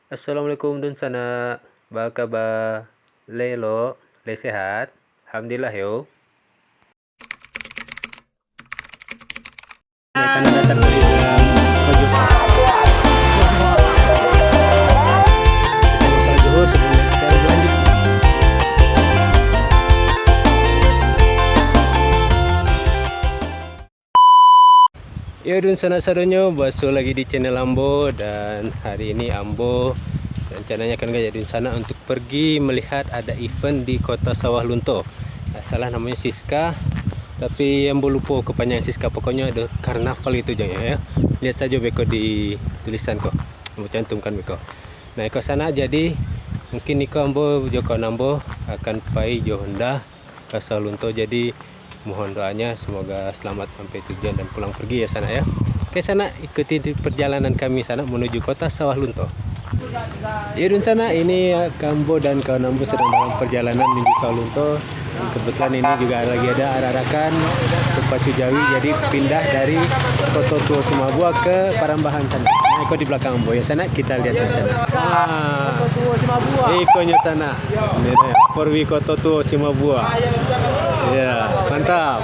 Assalamualaikum dun sana. Ba kabar? Lo, le sehat? Alhamdulillah yo. Ya, karena datang dari Pojok. Kita buka dulu sebelum kita lanjut. Ya dun sana sadonyo, basuh lagi di channel Ambo, dan hari ini Ambo rencananya akan ngajak dun sana untuk pergi melihat ada event di Kota Sawah Lunto. Nah, salah namanya Siska, tapi Ambo lupa kepanjangan Siska. Pokoknya ada karnaval itu jangan ya. Lihat saja beko di tulisan kok. Ambo cantumkan beko. Nah, ke sana jadi mungkin niko Ambo Joko Nambo akan pai Johonda ke Sawah Lunto. Jadi mohon doanya semoga selamat sampai tujuan dan pulang pergi ya sana ya. Oke sana ikuti perjalanan kami sana menuju Kota Sawah Lunto. Ya dun sana ini Kambo dan kawan Ambo sedang dalam perjalanan menuju Sawah Lunto. Dan kebetulan ini juga lagi ada arah-arakan ke Pacu Jawi, jadi pindah dari Kota Tua Simabua ke Parambahan sana. Nah, ikut di belakang Ambo ya sana, kita lihat di sana. Kota Tua Simabua. Ikonya sana. Ini Porwi Kota Tua Simabua. Ya, mantap.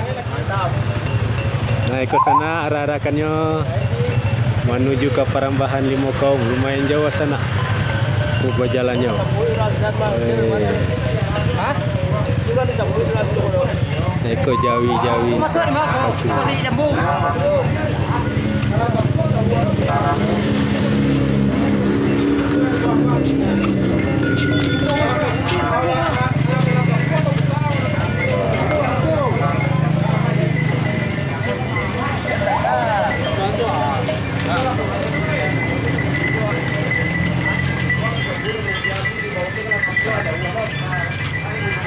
Nah, ikut sana arah-arakannya menuju ke Parambahan Limokau, lumayan jauh sana. Ubah jalannya. Eko Jawi. Masih nyambung.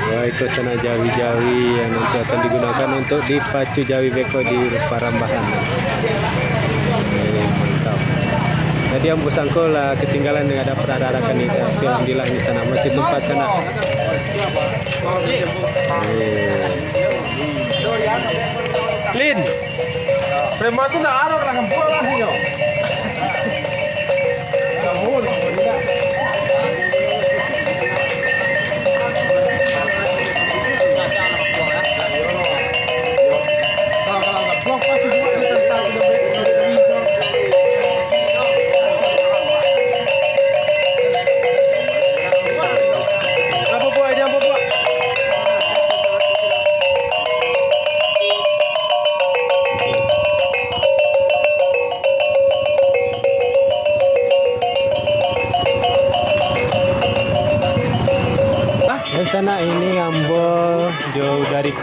Wah, itu sana Jawi yang nanti akan digunakan untuk di Pacu Jawi beko di Parambahan. Mantap. Tadi Ambo sangko lah ketinggalan dengan ada perarakan ini. Alhamdulillah di sana masih sempat sana. Lin, prema tu nak arok lah kampung lah ni yo. Kampung. Sana ini Ambo jauh dari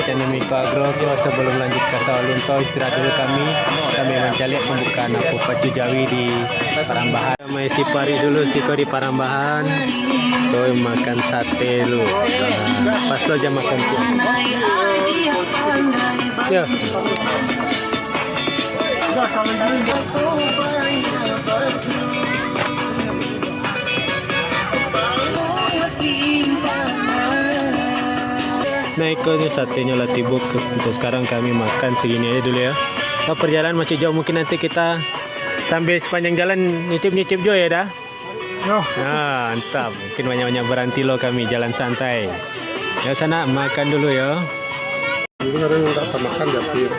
channel Miko Agro. Sebelum lanjut ke Sawah Lunto, istirahat dulu kami mencari pembukaan aku Pacu Jawi di Parambahan. Mai si pari dulu siko di Parambahan, kau makan sate lu. Pas lo jam makan tuh. Ya. Nah, ini satenya Latibuk. Untuk sekarang kami makan segini aja dulu ya. Oh, perjalanan masih jauh, mungkin nanti kita sambil sepanjang jalan nyicip-nyicip juga ya dah. Nah, mantap. Mungkin banyak-banyak berhenti lo kami jalan santai. Ya sana makan dulu ya. Ini orang yang tak makan dapir.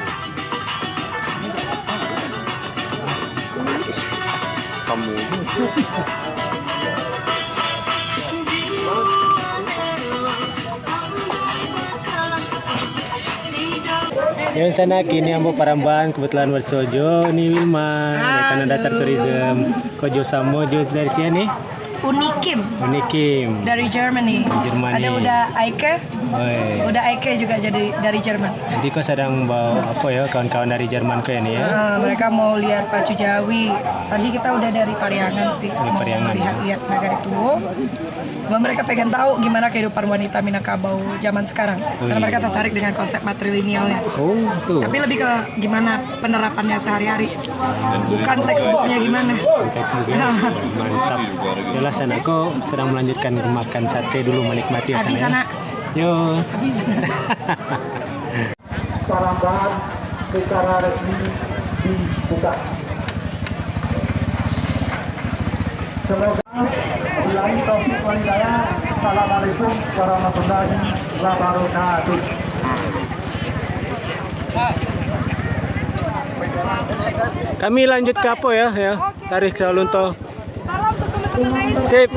Kamu. Yang sana kini Ambo Parambahan kebetulan bersojo ni Wilma dari Tanah Datar Tourism. Kojo Samo dari sini. Unikim dari Germany. Ada udah Aike. Udah Aike juga jadi dari Jerman. Jadi kau sedang bawa apa ya kawan-kawan dari Jerman kau ini ya? Mereka mau lihat Pacu Jawi. Tadi kita udah dari Pariangan sih. Di Pariangan. Lihat Nagari Tuo. Cuma mereka pengen tahu gimana kehidupan wanita Minangkabau zaman sekarang. Karena mereka tertarik dengan konsep matrilinealnya. Oh, tuh. Tapi lebih ke gimana penerapannya sehari-hari. Bukan textbooknya gimana. Mantap. Jelas sana kau sedang melanjutkan makan sate dulu, menikmati ya sana. Yo. Parambahan secara resmi dibuka. Semoga ulangi taufik wal hidayah. Assalamualaikum warahmatullahi wabarakatuh. Kami lanjut ke apa ya? Ya, tarik Sawah Lunto. Salam untuk teman-teman lain. Sip.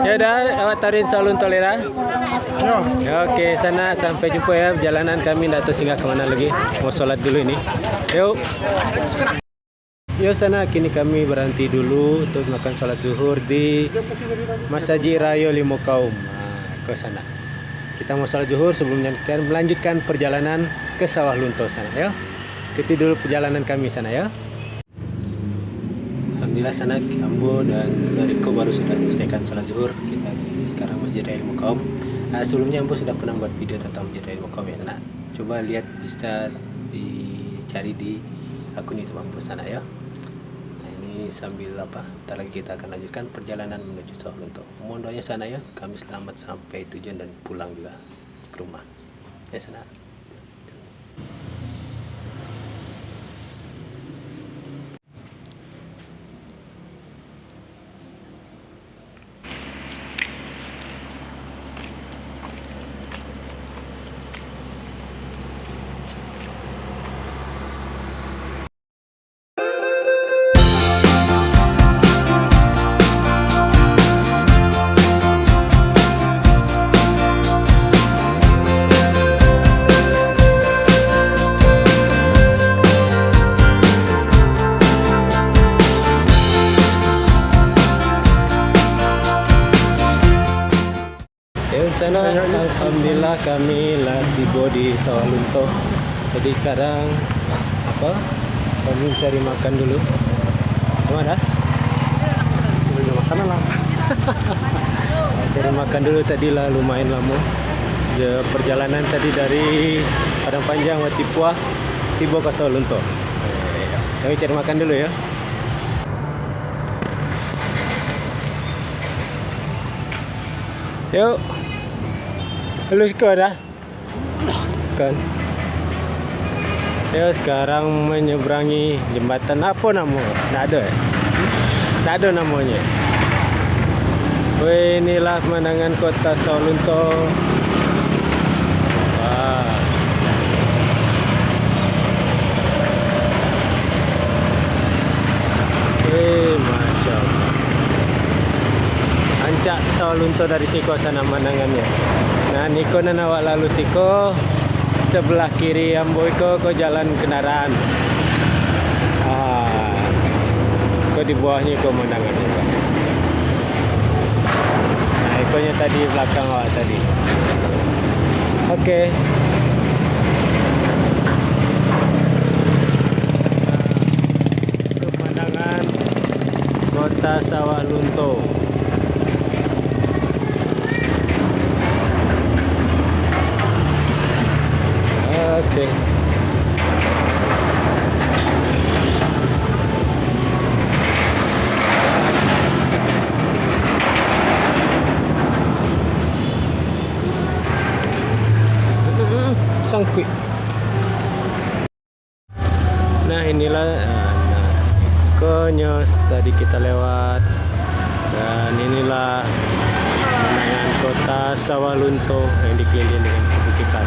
Ya dah, awak tarik Sawah Lunto Lera. Ya, oke, sana sampai jumpa ya. Perjalanan kami tidak tahu singgah kemana lagi. Mau sholat dulu ini. Yuk. Yuk sana, kini kami berhenti dulu untuk makan sholat zuhur di Masjid Raya Limo Kaum. Nah, ke sana. Kita mau sholat zuhur sebelumnya melanjutkan perjalanan ke Sawah Lunto sana ya. Ikuti dulu perjalanan kami sana ya. Alhamdulillah sana Ambo dan Riko baru sudah menyelesaikan sholat zuhur. Kita sekarang Masjid Raya Limo Kaum. Sebelumnya Ambo sudah pernah buat video tentang Masjid Raya Limo Kaum ya sana. Coba lihat, bisa dicari di akun YouTube Ambo sana ya. Sambil ntar lagi kita akan lanjutkan perjalanan menuju Sawah Lunto. Mohon doanya sana ya, kami selamat sampai tujuan dan pulang juga ke rumah ya sana. Sana alhamdulillah kami lah tiba di Sawah Lunto. Jadi sekarang apa? Kami cari makan dulu. Mana? Udah makanan lah. Cari makan dulu tadi lah, lumayan lama. Perjalanan tadi dari Padang Panjang Watipua tiba ke Sawah Lunto. Kami cari makan dulu ya. Yuk. Lu suka dah? Kan. Ya sekarang menyeberangi jembatan apa namanya? Tak ada. Tak ada namanya. Wih, inilah pemandangan kota Sawah Lunto. Wah. Masya Allah. Ancak Sawah Lunto dari siko sana pemandangannya. Nah, niko nan awak lalu siko sebelah kiri Ambo iko ke jalan kendaraan. Ko di bawahnya ko pemandangannya. Nah, ikonya tadi belakang awak tadi. Oke. Pemandangan kota Sawah Lunto. Oke. Sangkut. Nah, inilah konyos tadi kita lewat, dan inilah pemandangan kota Sawah Lunto yang dikelilingi dengan perbukitan.